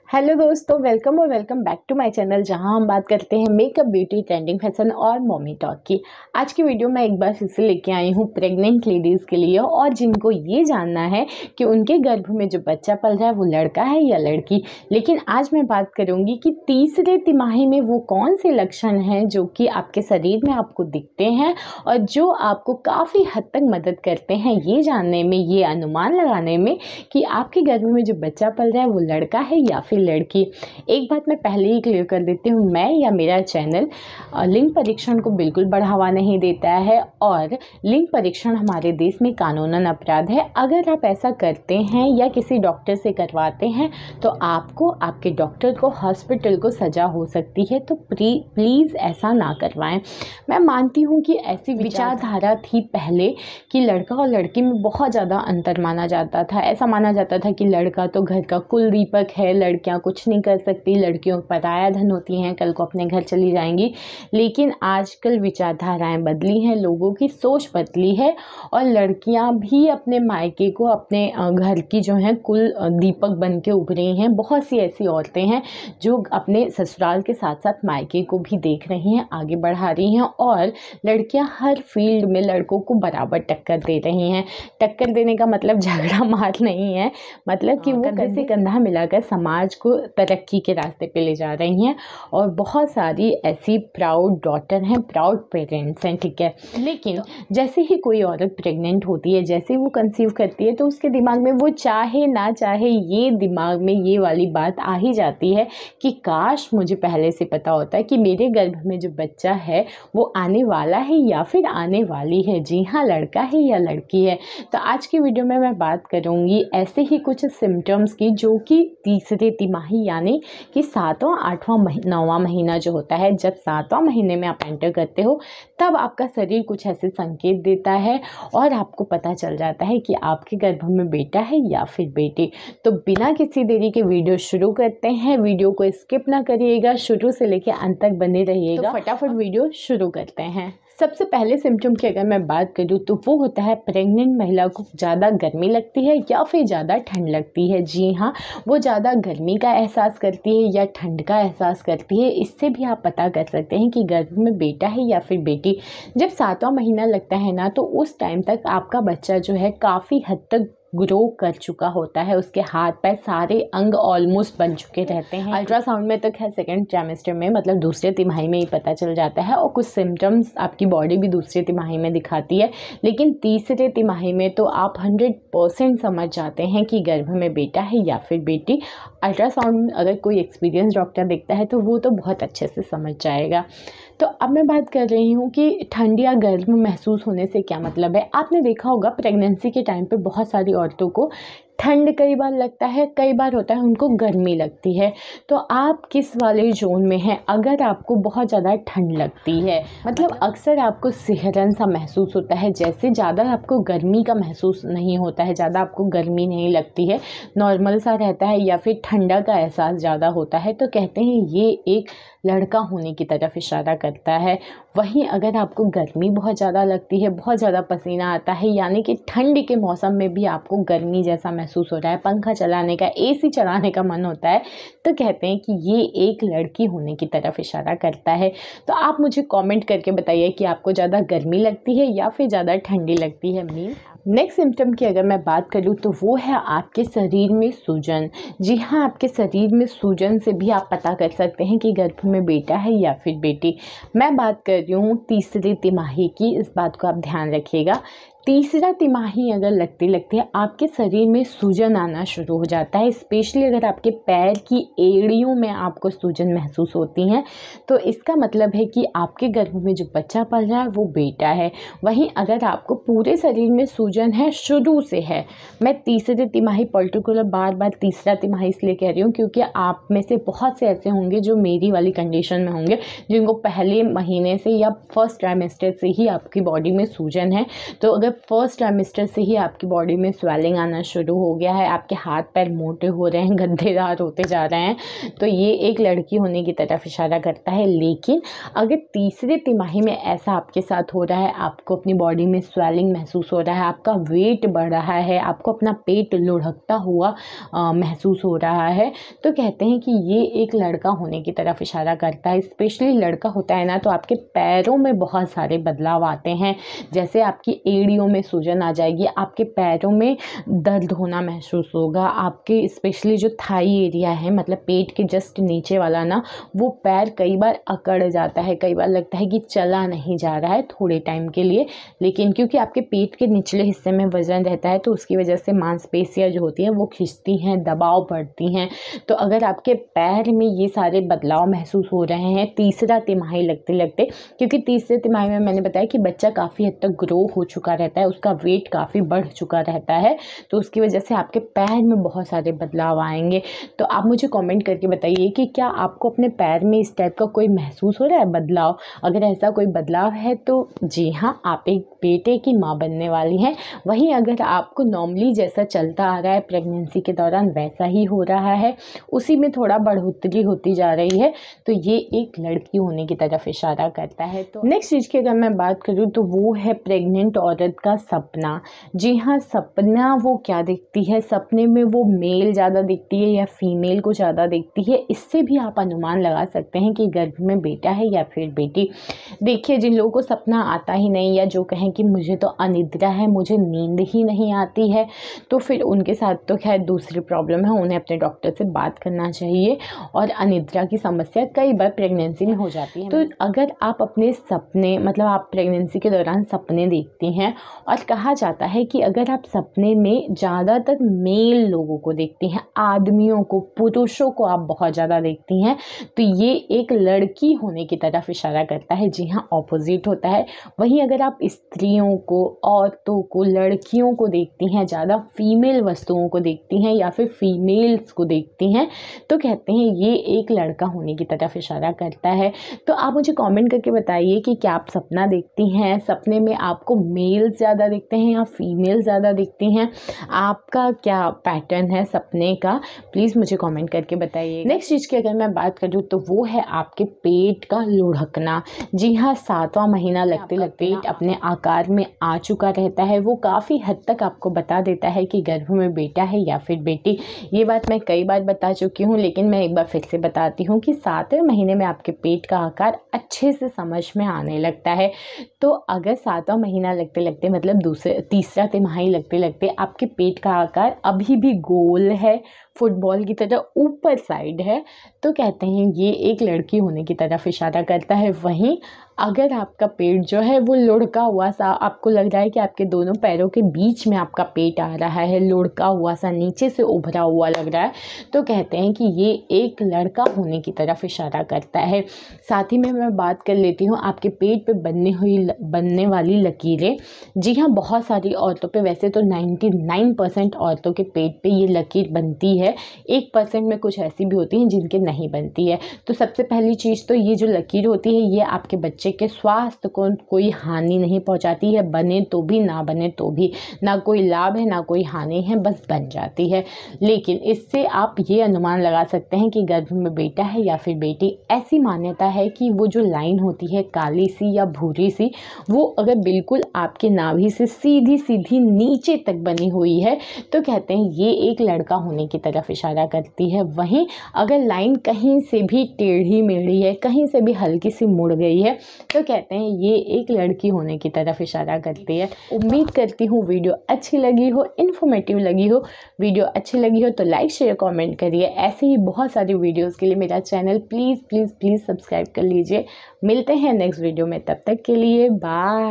Hello दोस्तों, welcome और welcome back to my channel जहां हम बात करते हैं मेकअप, ब्यूटी, ट्रेंडिंग, फैशन और मॉमी टॉक की। आज की वीडियो में एक बार फिर से लेके आई हूं प्रेग्नेंट लेडीज़ के लिए और जिनको ये जानना है कि उनके गर्भ में जो बच्चा पल रहा है वो लड़का है या लड़की। लेकिन आज मैं बात करूंगी कि तीसरे तिमाही में वो कौन से लक्षण हैं जो कि आपके शरीर में आपको दिखते हैं और जो आपको काफ़ी हद तक मदद करते हैं ये जानने में, ये अनुमान लगाने में कि आपके गर्भ में जो बच्चा पल रहा है वो लड़का है या फिर लड़की। एक बात मैं पहले ही क्लियर कर देती हूँ, मैं या मेरा चैनल लिंग परीक्षण को बिल्कुल बढ़ावा नहीं देता है और लिंग परीक्षण हमारे देश में कानूनन अपराध है। अगर आप ऐसा करते हैं या किसी डॉक्टर से करवाते हैं तो आपको, आपके डॉक्टर को, हॉस्पिटल को सज़ा हो सकती है। तो प्लीज़ ऐसा ना करवाएं। मैं मानती हूँ कि ऐसी विचारधारा थी पहले कि लड़का और लड़की में बहुत ज़्यादा अंतर माना जाता था। ऐसा माना जाता था कि लड़का तो घर का कुल दीपक है, लड़कियां कुछ नहीं कर सकती, लड़कियों पराया धन होती हैं, कल को अपने घर चली जाएंगी। लेकिन आजकल विचारधाराएं बदली हैं, लोगों की सोच बदली है और लड़कियां भी अपने मायके को, अपने घर की जो है कुल दीपक बन के उभरी हैं। बहुत सी ऐसी औरतें हैं जो अपने ससुराल के साथ साथ मायके को भी देख रही हैं, आगे बढ़ा रही हैं और लड़कियां हर फील्ड में लड़कों को बराबर टक्कर दे रही हैं। टक्कर देने का मतलब झगड़ा मार नहीं है, मतलब कि वो कंधे से कंधा मिलाकर समाज को तरक्की के रास्ते पे ले जा रही हैं। और बहुत सारी ऐसी प्राउड डॉटर हैं, प्राउड पेरेंट्स हैं, ठीक है। लेकिन जैसे ही कोई औरत प्रेग्नेंट होती है, जैसे वो कंसीव करती है, तो उसके दिमाग में, वो चाहे ना चाहे, ये दिमाग में ये वाली बात आ ही जाती है कि काश मुझे पहले से पता होता है कि मेरे गर्भ में जो बच्चा है वो आने वाला है या फिर आने वाली है। जी हाँ, लड़का है या लड़की है। तो आज की वीडियो में मैं बात करूँगी ऐसे ही कुछ सिम्टम्स की जो कि तीसरे तिमाही यानी कि 7वां, 8वां, 9वां महीना जो होता है, जब 7वां महीने में आप एंटर करते हो तब आपका शरीर कुछ ऐसे संकेत देता है और आपको पता चल जाता है कि आपके गर्भ में बेटा है या फिर बेटी। तो बिना किसी देरी के वीडियो शुरू करते हैं। वीडियो को स्किप ना करिएगा, शुरू से लेकर अंत तक बने रहिएगा। तो फटाफट वीडियो शुरू करते हैं। सबसे पहले सिम्टम की अगर मैं बात करूँ तो वो होता है प्रेग्नेंट महिला को ज़्यादा गर्मी लगती है या फिर ज़्यादा ठंड लगती है। जी हाँ, वो ज़्यादा गर्मी का एहसास करती है या ठंड का एहसास करती है। इससे भी आप पता कर सकते हैं कि गर्भ में बेटा है या फिर बेटी। जब 7वां महीना लगता है ना, तो उस टाइम तक आपका बच्चा जो है काफ़ी हद तक ग्रो कर चुका होता है, उसके हाथ पैर सारे अंग ऑलमोस्ट बन चुके रहते हैं। अल्ट्रासाउंड में तक है सेकेंड ट्राइमेस्टर में, मतलब दूसरे तिमाही में ही पता चल जाता है और कुछ सिम्टम्स आपकी बॉडी भी दूसरे तिमाही में दिखाती है। लेकिन तीसरे तिमाही में तो आप 100% समझ जाते हैं कि गर्भ में बेटा है या फिर बेटी। अल्ट्रासाउंड में अगर कोई एक्सपीरियंस डॉक्टर देखता है तो वो तो बहुत अच्छे से समझ जाएगा। तो अब मैं बात कर रही हूँ कि ठंड या गर्म महसूस होने से क्या मतलब है। आपने देखा होगा प्रेगनेंसी के टाइम पे बहुत सारी औरतों को ठंड कई बार लगता है, कई बार होता है उनको गर्मी लगती है। तो आप किस वाले जोन में हैं? अगर आपको बहुत ज़्यादा ठंड लगती है, मतलब अक्सर आपको सिहरन सा महसूस होता है, जैसे ज़्यादा आपको गर्मी का महसूस नहीं होता है, ज़्यादा आपको गर्मी नहीं लगती है, नॉर्मल सा रहता है या फिर ठंडा का एहसास ज़्यादा होता है, तो कहते हैं ये एक लड़का होने की तरफ इशारा करता है। वहीं अगर आपको गर्मी बहुत ज़्यादा लगती है, बहुत ज़्यादा पसीना आता है, यानी कि ठंड के मौसम में भी आपको गर्मी जैसा महसूस हो रहा है, पंखा चलाने का, एसी चलाने का मन होता है, तो कहते हैं कि ये एक लड़की होने की तरफ इशारा करता है। तो आप मुझे कमेंट करके बताइए कि आपको ज़्यादा गर्मी लगती है या फिर ज़्यादा ठंडी लगती है। नेक्स्ट सिम्टम की अगर मैं बात करूँ तो वो है आपके शरीर में सूजन। जी हाँ, आपके शरीर में सूजन से भी आप पता कर सकते हैं कि गर्भ में बेटा है या फिर बेटी। मैं बात कर रही हूँ तीसरी तिमाही की, इस बात को आप ध्यान रखिएगा। तीसरा तिमाही अगर लगते है आपके शरीर में सूजन आना शुरू हो जाता है, स्पेशली अगर आपके पैर की एड़ियों में आपको सूजन महसूस होती हैं, तो इसका मतलब है कि आपके गर्भ में जो बच्चा पल रहा है वो बेटा है। वहीं अगर आपको पूरे शरीर में सूजन है, शुरू से है, मैं तीसरे तिमाही पर्टिकुलर बार बार तीसरा तिमाही इसलिए कह रही हूँ क्योंकि आप में से बहुत से ऐसे होंगे जो मेरी वाली कंडीशन में होंगे, जिनको पहले महीने से या फर्स्ट ट्राइमेस्टर से ही आपकी बॉडी में सूजन है। तो अगर फर्स्ट ट्राइमेस्टर से ही आपकी बॉडी में स्वेलिंग आना शुरू हो गया है, आपके हाथ पैर मोटे हो रहे हैं, गद्देदार होते जा रहे हैं, तो ये एक लड़की होने की तरफ इशारा करता है। लेकिन अगर तीसरे तिमाही में ऐसा आपके साथ हो रहा है, आपको अपनी बॉडी में स्वेलिंग महसूस हो रहा है, आपका वेट बढ़ रहा है, आपको अपना पेट लुढ़कता हुआ महसूस हो रहा है, तो कहते हैं कि ये एक लड़का होने की तरफ इशारा करता है। स्पेशली लड़का होता है ना, तो आपके पैरों में बहुत सारे बदलाव आते हैं, जैसे आपकी एड़ियों में सूजन आ जाएगी, आपके पैरों में दर्द होना महसूस होगा, आपके स्पेशली जो थाई एरिया है, मतलब पेट के जस्ट नीचे वाला ना, वो पैर कई बार अकड़ जाता है, कई बार लगता है कि चला नहीं जा रहा है थोड़े टाइम के लिए, लेकिन क्योंकि आपके पेट के निचले हिस्से में वजन रहता है तो उसकी वजह से मांसपेशियाँ जो होती हैं वो खिंचती हैं, दबाव बढ़ती हैं। तो अगर आपके पैर में ये सारे बदलाव महसूस हो रहे हैं तीसरा तिमाही लगते लगते, क्योंकि तीसरे तिमाही में मैंने बताया कि बच्चा काफ़ी हद तक ग्रो हो चुका रहता है, उसका वेट काफ़ी बढ़ चुका रहता है, तो उसकी वजह से आपके पैर में बहुत सारे बदलाव आएंगे। तो आप मुझे कमेंट करके बताइए कि क्या आपको अपने पैर में इस टाइप का कोई महसूस हो रहा है बदलाव। अगर ऐसा कोई बदलाव है तो जी हाँ, आप एक बेटे की माँ बनने वाली हैं। वहीं अगर आपको नॉर्मली जैसा चलता आ रहा है प्रेगनेंसी के दौरान वैसा ही हो रहा है, उसी में थोड़ा बढ़ोतरी होती जा रही है, तो ये एक लड़की होने की तरफ इशारा करता है। तो नेक्स्ट चीज़ की अगर मैं बात करूँ तो वो है प्रेग्नेंट औरत का सपना। जी हाँ, सपना वो क्या देखती है, सपने में वो मेल ज़्यादा देखती है या फीमेल को ज़्यादा देखती है, इससे भी आप अनुमान लगा सकते हैं कि गर्भ में बेटा है या फिर बेटी। देखिए, जिन लोगों को सपना आता ही नहीं या जो कहें कि मुझे तो अनिद्रा है, मुझे नींद ही नहीं आती है, तो फिर उनके साथ तो खैर दूसरी प्रॉब्लम है, उन्हें अपने डॉक्टर से बात करना चाहिए। और अनिद्रा की समस्या कई बार प्रेगनेंसी में हो जाती है। तो अगर आप अपने सपने, मतलब आप प्रेगनेंसी के दौरान सपने देखती हैं, और कहा जाता है कि अगर आप सपने में ज़्यादातर मेल लोगों को देखती हैं, आदमियों को, पुरुषों को आप बहुत ज़्यादा देखती हैं, तो ये एक लड़की होने की तरफ इशारा करता है। जी हाँ, ऑपोजिट होता है। वहीं अगर आप स्त्रियों को, औरतों को, लड़कियों को देखती हैं, ज़्यादा फीमेल वस्तुओं को देखती हैं या फिर फीमेल्स को देखती हैं, तो कहते हैं ये एक लड़का होने की तरफ इशारा करता है। तो आप मुझे कमेंट करके बताइए कि क्या आप सपना देखती हैं, सपने में आपको मेल ज़्यादा दिखते हैं या फीमेल ज़्यादा दिखती हैं, आपका क्या पैटर्न है सपने का, प्लीज़ मुझे कमेंट करके बताइए। नेक्स्ट चीज़ की अगर मैं बात करूँ तो वो है आपके पेट का लुढ़कना। जी हाँ, 7वां महीना लगते लगते पेट अपने आकार में आ चुका रहता है, वो काफ़ी हद तक आपको बता देता है कि गर्भ में बेटा है या फिर बेटी। ये बात मैं कई बार बता चुकी हूँ, लेकिन मैं एक बार फिर से बताती हूँ कि 7वें महीने में आपके पेट का आकार अच्छे से समझ में आने लगता है। तो अगर 7वां महीना लगते लगते, मतलब तीसरा तिमाही लगते लगते आपके पेट का आकार अभी भी गोल है, फुटबॉल की तरह ऊपर साइड है, तो कहते हैं ये एक लड़की होने की तरफ इशारा करता है। वहीं अगर आपका पेट जो है वो लुढ़का हुआ सा, आपको लग रहा है कि आपके दोनों पैरों के बीच में आपका पेट आ रहा है, लुढ़का हुआ सा, नीचे से उभरा हुआ लग रहा है, तो कहते हैं कि ये एक लड़का होने की तरफ इशारा करता है। साथ ही में मैं बात कर लेती हूँ आपके पेट पे बनने वाली लकीरें। जी हाँ, बहुत सारी औरतों पे, वैसे तो 99% औरतों के पेट पे ये लकीर बनती है, 1% में कुछ ऐसी भी होती हैं जिनके नहीं बनती है। तो सबसे पहली चीज़ तो ये जो लकीर होती है ये आपके बच्चे के स्वास्थ्य को कोई हानि नहीं पहुंचाती है, बने तो भी ना बने तो भी, ना कोई लाभ है ना कोई हानि है, बस बन जाती है। लेकिन इससे आप ये अनुमान लगा सकते हैं कि गर्भ में बेटा है या फिर बेटी। ऐसी मान्यता है कि वो जो लाइन होती है काली सी या भूरी सी, वो अगर बिल्कुल आपके नाभि से सीधी सीधी नीचे तक बनी हुई है, तो कहते हैं ये एक लड़का होने की तरफ इशारा करती है। वहीं अगर लाइन कहीं से भी टेढ़ी मेढ़ी है, कहीं से भी हल्की सी मुड़ गई है, तो कहते हैं ये एक लड़की होने की तरफ इशारा करती है। उम्मीद करती हूँ वीडियो अच्छी लगी हो, इन्फॉर्मेटिव लगी हो। वीडियो अच्छी लगी हो तो लाइक शेयर कमेंट करिए। ऐसे ही बहुत सारी वीडियोस के लिए मेरा channel please please please subscribe कर लीजिए। मिलते हैं नेक्स्ट वीडियो में, तब तक के लिए बाय।